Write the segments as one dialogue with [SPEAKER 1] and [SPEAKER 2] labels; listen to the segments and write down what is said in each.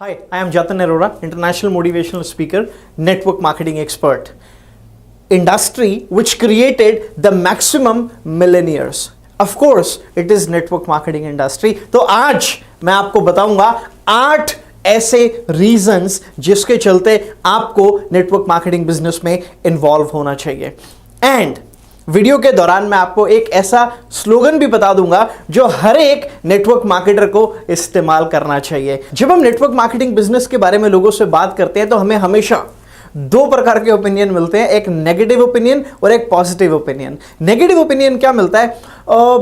[SPEAKER 1] Hi, I am Jatin Arora, international motivational speaker, network marketing expert. Industry which created the maximum millionaires. Of course, it is network marketing industry. तो आज मैं आपको बताऊंगा 8 ऐसे reasons जिसके चलते आपको नेटवर्क मार्केटिंग बिजनेस में इन्वॉल्व होना चाहिए. एंड वीडियो के दौरान मैं आपको एक ऐसा स्लोगन भी बता दूंगा जो हर एक नेटवर्क मार्केटर को इस्तेमाल करना चाहिए. जब हम नेटवर्क मार्केटिंग बिजनेस के बारे में लोगों से बात करते हैं तो हमें हमेशा दो प्रकार के ओपिनियन मिलते हैं, एक नेगेटिव ओपिनियन और एक पॉजिटिव ओपिनियन. नेगेटिव ओपिनियन क्या मिलता है?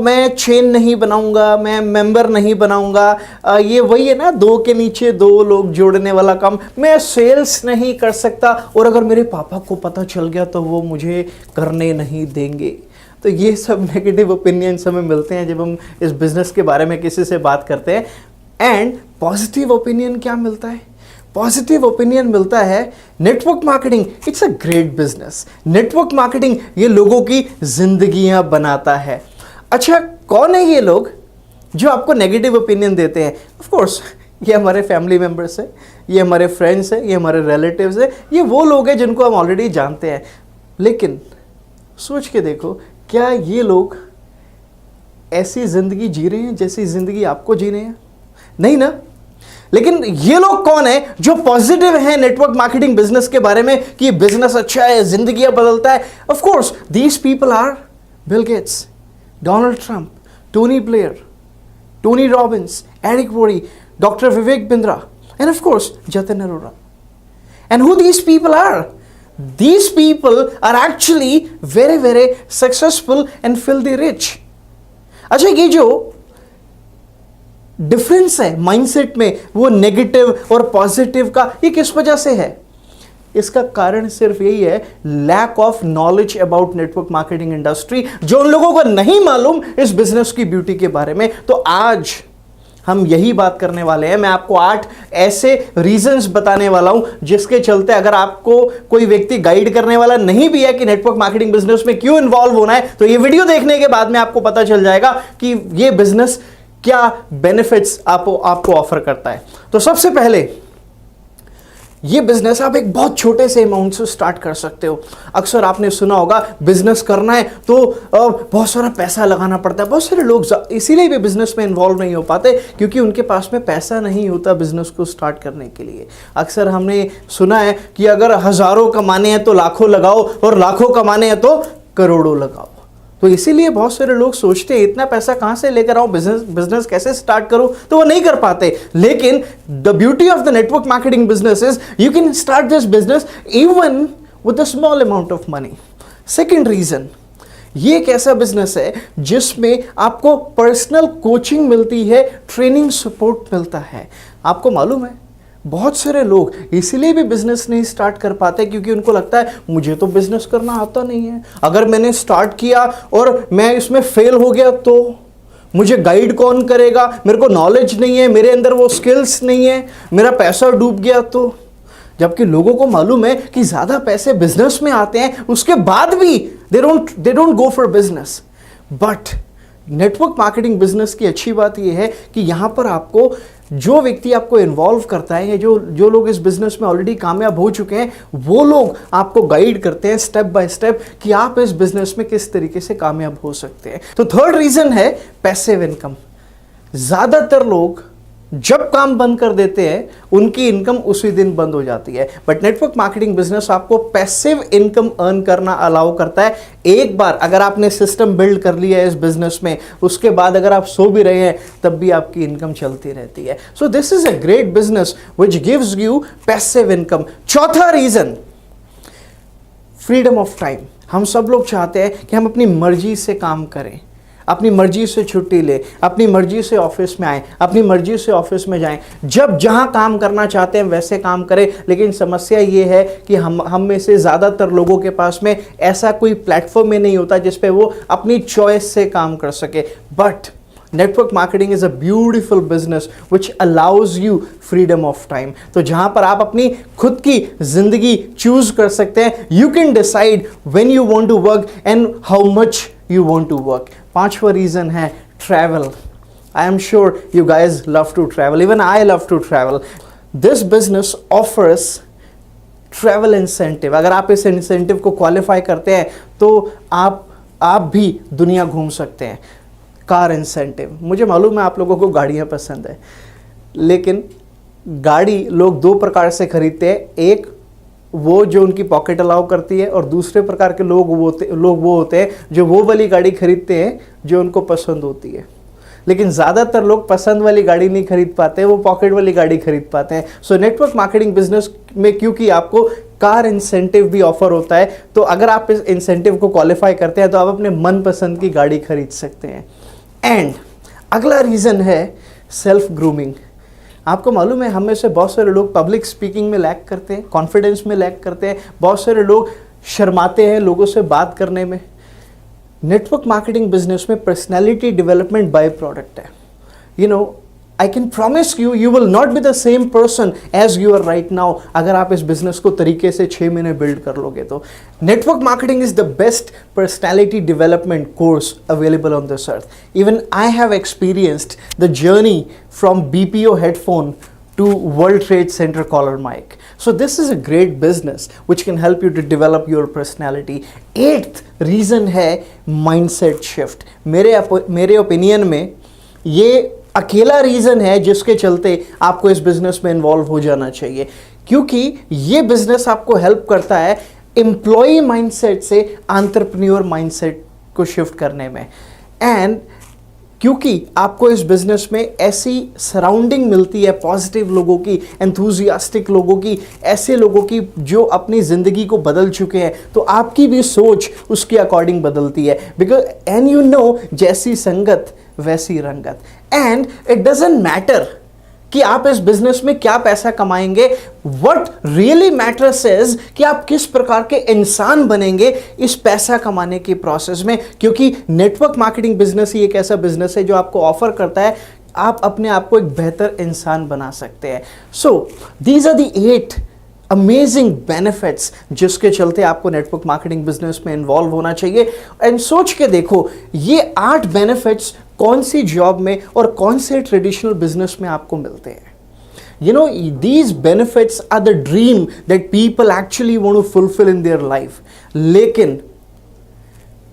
[SPEAKER 1] मैं चेन नहीं बनाऊंगा, मैं मेंबर नहीं बनाऊंगा, ये वही है ना, दो के नीचे दो लोग जोड़ने वाला काम, मैं सेल्स नहीं कर सकता और अगर मेरे पापा को पता चल गया तो वो मुझे करने नहीं देंगे. तो ये सब नेगेटिव ओपिनियंस हमें मिलते हैं जब हम इस बिजनेस के बारे में किसी से बात करते हैं. एंड पॉजिटिव ओपिनियन क्या मिलता है? पॉजिटिव ओपिनियन मिलता है network marketing it's a great business. Network marketing ये लोगों की जिंदगियां बनाता है. अच्छा, कौन है ये लोग जो आपको नेगेटिव ओपिनियन देते हैं? ऑफ कोर्स ये हमारे फैमिली मेंबर्स है, ये हमारे फ्रेंड्स है, ये हमारे रिलेटिव्स है, ये वो लोग हैं जिनको हम ऑलरेडी जानते हैं. लेकिन सोच के देखो, क्या ये लोग ऐसी जिंदगी जी रहे हैं जैसी जिंदगी आपको जीने हैं? नहीं ना. लेकिन ये लोग कौन है जो पॉजिटिव है नेटवर्क मार्केटिंग बिजनेस के बारे में कि बिजनेस अच्छा है, जिंदगियां बदलता है? Of course these people are Bill Gates, Donald Trump, Tony Blair, Tony Robbins, Eric Worre, doctor Vivek Bindra, and of course Jatin Arora. And who these people are? These people are actually very, very successful and filthy rich. अच्छा, ये जो difference है mindset में, वो negative और positive का, ये किस वजह से है? इसका कारण सिर्फ यही है, lack of knowledge about network marketing industry. जो उन लोगों को नहीं मालूम इस बिजनेस की ब्यूटी के बारे में. तो आज हम यही बात करने वाले हैं. मैं आपको 8 ऐसे रीजंस बताने वाला हूं जिसके चलते अगर आपको कोई व्यक्ति गाइड करने वाला नहीं भी है कि नेटवर्क मार्केटिंग बिजनेस में क्यों इन्वॉल्व होना है, तो ये वीडियो देखने के बाद में आपको पता चल जाएगा कि ये बिजनेस क्या बेनिफिट्स आपको ऑफर करता है. तो सबसे पहले, ये बिजनेस आप एक बहुत छोटे से अमाउंट से स्टार्ट कर सकते हो. अक्सर आपने सुना होगा बिजनेस करना है तो बहुत सारा पैसा लगाना पड़ता है. बहुत सारे लोग इसीलिए भी बिजनेस में इन्वॉल्व नहीं हो पाते क्योंकि उनके पास में पैसा नहीं होता बिजनेस को स्टार्ट करने के लिए. अक्सर हमने सुना है कि अगर हजारों कमाने हैं तो लाखों लगाओ और लाखों कमाने हैं तो करोड़ों लगाओ. तो इसीलिए बहुत सारे लोग सोचते हैं इतना पैसा कहां से लेकर आऊं, बिजनेस कैसे स्टार्ट करूं, तो वो नहीं कर पाते. लेकिन the beauty of the network marketing business is you can start this business even with a small amount of money. Second reason, ये एक ऐसा बिजनेस है जिसमें आपको पर्सनल कोचिंग मिलती है, ट्रेनिंग सपोर्ट मिलता है. आपको मालूम है बहुत सारे लोग इसीलिए भी बिजनेस नहीं स्टार्ट कर पाते क्योंकि उनको लगता है मुझे तो बिजनेस करना आता नहीं है, अगर मैंने स्टार्ट किया और मैं इसमें फेल हो गया तो मुझे गाइड कौन करेगा, मेरे को नॉलेज नहीं है, मेरे अंदर वो स्किल्स नहीं है, मेरा पैसा डूब गया तो. जबकि लोगों को मालूम है कि ज्यादा पैसे बिजनेस में आते हैं, उसके बाद भी they don't go for business. But network marketing business की अच्छी बात यह है कि यहां पर आपको जो व्यक्ति आपको इन्वॉल्व करता है या जो लोग इस बिजनेस में ऑलरेडी कामयाब हो चुके हैं, वो लोग आपको गाइड करते हैं स्टेप बाय स्टेप कि आप इस बिजनेस में किस तरीके से कामयाब हो सकते हैं. तो थर्ड रीजन है पैसिव इनकम. ज्यादातर लोग जब काम बंद कर देते हैं उनकी इनकम उसी दिन बंद हो जाती है. बट नेटवर्क मार्केटिंग बिजनेस आपको पैसिव इनकम अर्न करना अलाउ करता है. एक बार अगर आपने सिस्टम बिल्ड कर लिया है इस बिजनेस में, उसके बाद अगर आप सो भी रहे हैं तब भी आपकी इनकम चलती रहती है. So this is a great business which gives you passive income. चौथा रीजन, फ्रीडम ऑफ टाइम. हम सब लोग चाहते हैं कि हम अपनी मर्जी से काम करें, अपनी मर्जी से छुट्टी ले, अपनी मर्जी से ऑफिस में आए, अपनी मर्जी से ऑफिस में जाएं, जब जहां काम करना चाहते हैं वैसे काम करें. लेकिन समस्या ये है कि हम में से ज़्यादातर लोगों के पास में ऐसा कोई प्लेटफॉर्म में नहीं होता जिस पे वो अपनी चॉइस से काम कर सके. But network marketing is a beautiful business which allows you freedom of time. तो जहां पर आप अपनी खुद की जिंदगी चूज कर सकते हैं. You can decide when you want to work and how much you want to work. पांचवा रीजन है travel. I am sure you guys love to travel, even I love to travel. This business offers travel incentive. अगर आप इस incentive को qualify करते हैं तो आप भी दुनिया घूम सकते हैं। कार इंसेंटिव, मुझे मालूम है आप लोगों को गाड़ियां पसंद है, लेकिन गाड़ी लोग दो प्रकार से खरीदते हैं, एक वो जो उनकी पॉकेट अलाउ करती है, और दूसरे प्रकार के लोग वो होते हैं जो वो वाली गाड़ी खरीदते हैं जो उनको पसंद होती है। लेकिन ज़्यादातर लोग पसंद वाली गाड़ी नहीं खरीद पाते, वो पॉकेट वाली गाड़ी खरीद पाते हैं। सो नेटवर्क मार्केटिंग बिजनेस में क्योंकि आपको कार इंसेंटिव भी ऑफर होता है, तो अगर आप इस इंसेंटिव को क्वालिफाई करते हैं तो आप अपने मनपसंद की गाड़ी खरीद सकते हैं। एंड अगला रीज़न है सेल्फ ग्रूमिंग। आपको मालूम है हम में से बहुत सारे लोग पब्लिक स्पीकिंग में लैक करते हैं, कॉन्फिडेंस में लैक करते हैं, बहुत सारे लोग शर्माते हैं लोगों से बात करने में। नेटवर्क मार्केटिंग बिजनेस में पर्सनैलिटी डेवलपमेंट बाय प्रोडक्ट है। You know, I can promise you, you will not be the same person as you are right now अगर आप इस बिजनेस को तरीके से 6 महीने बिल्ड कर लोगे तो। Network marketing is the best personality development course available on this earth. Even I have experienced the journey from BPO headphone to World Trade Center collar mic. So this is a great business which can help you to develop your personality. 8th reason है mindset shift. मेरे opinion में ये अकेला reason है जिसके चलते आपको इस बिजनेस में इन्वॉल्व हो जाना चाहिए, क्योंकि ये बिजनेस आपको हेल्प करता है एम्प्लॉय माइंडसेट से एंटरप्रेन्योर माइंडसेट को शिफ्ट करने में। एंड क्योंकि आपको इस बिजनेस में ऐसी सराउंडिंग मिलती है पॉजिटिव लोगों की, एंथुजियास्टिक लोगों की, ऐसे लोगों की जो अपनी ज़िंदगी को बदल चुके हैं, तो आपकी भी सोच उसके अकॉर्डिंग बदलती है। बिकॉज एंड यू नो, जैसी संगत वैसी रंगत। एंड इट डजेंट मैटर कि आप इस बिजनेस में क्या पैसा कमाएंगे, व्हाट रियली मैटर्स इज कि आप किस प्रकार के इंसान बनेंगे इस पैसा कमाने के प्रोसेस में। क्योंकि नेटवर्क मार्केटिंग बिजनेस ही एक ऐसा बिजनेस है जो आपको ऑफर करता है आप अपने आप को एक बेहतर इंसान बना सकते हैं। So these are the 8 amazing benefits जिसके चलते आपको नेटवर्क मार्केटिंग बिजनेस में इन्वॉल्व होना चाहिए। एंड सोच के देखो, ये 8 बेनिफिट्स कौन सी जॉब में और कौन से ट्रेडिशनल बिजनेस में आपको मिलते हैं। You know, these benefits are the dream that people actually want to fulfil in their life, लेकिन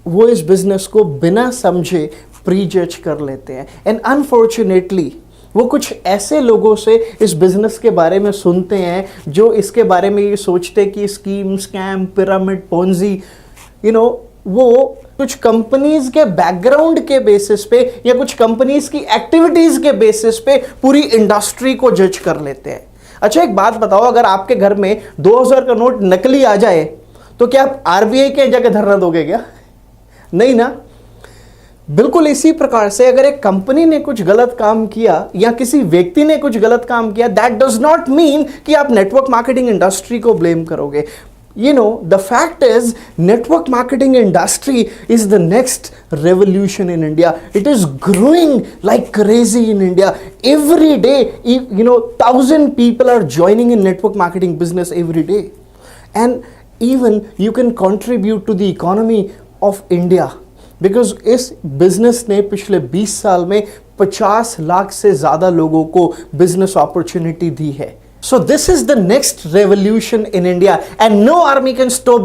[SPEAKER 1] वो इस बिजनेस को बिना समझे प्री जज कर लेते हैं। एंड अनफॉर्चुनेटली वो कुछ ऐसे लोगों से इस बिजनेस के बारे में सुनते हैं जो इसके बारे में ये सोचते हैं कि scheme, scam, pyramid, Ponzi, you know, वो कुछ कंपनीज के बैकग्राउंड के बेसिस पे या कुछ कंपनीज की एक्टिविटीज के बेसिस पे पूरी इंडस्ट्री को जज कर लेते हैं। अच्छा, एक बात बताओ, अगर आपके घर में 2000 का नोट नकली आ जाए तो क्या आप RBI के जगह धरना दोगे क्या? नहीं ना। बिल्कुल इसी प्रकार से अगर एक कंपनी ने कुछ गलत काम किया या किसी व्यक्ति ने कुछ गलत काम किया, दैट डज नॉट मीन कि आप नेटवर्क मार्केटिंग इंडस्ट्री को ब्लेम करोगे। You know, the fact is, network marketing industry is the next revolution in India. It is growing like crazy in India. Every day, you know, 1,000 people are joining in network marketing business every day. And even you can contribute to the economy of India. Because इस business ने पिछले 20 साल में 50 लाख से ज़्यादा लोगों को business opportunity दी है. So this is the next revolution in India, and no army can stop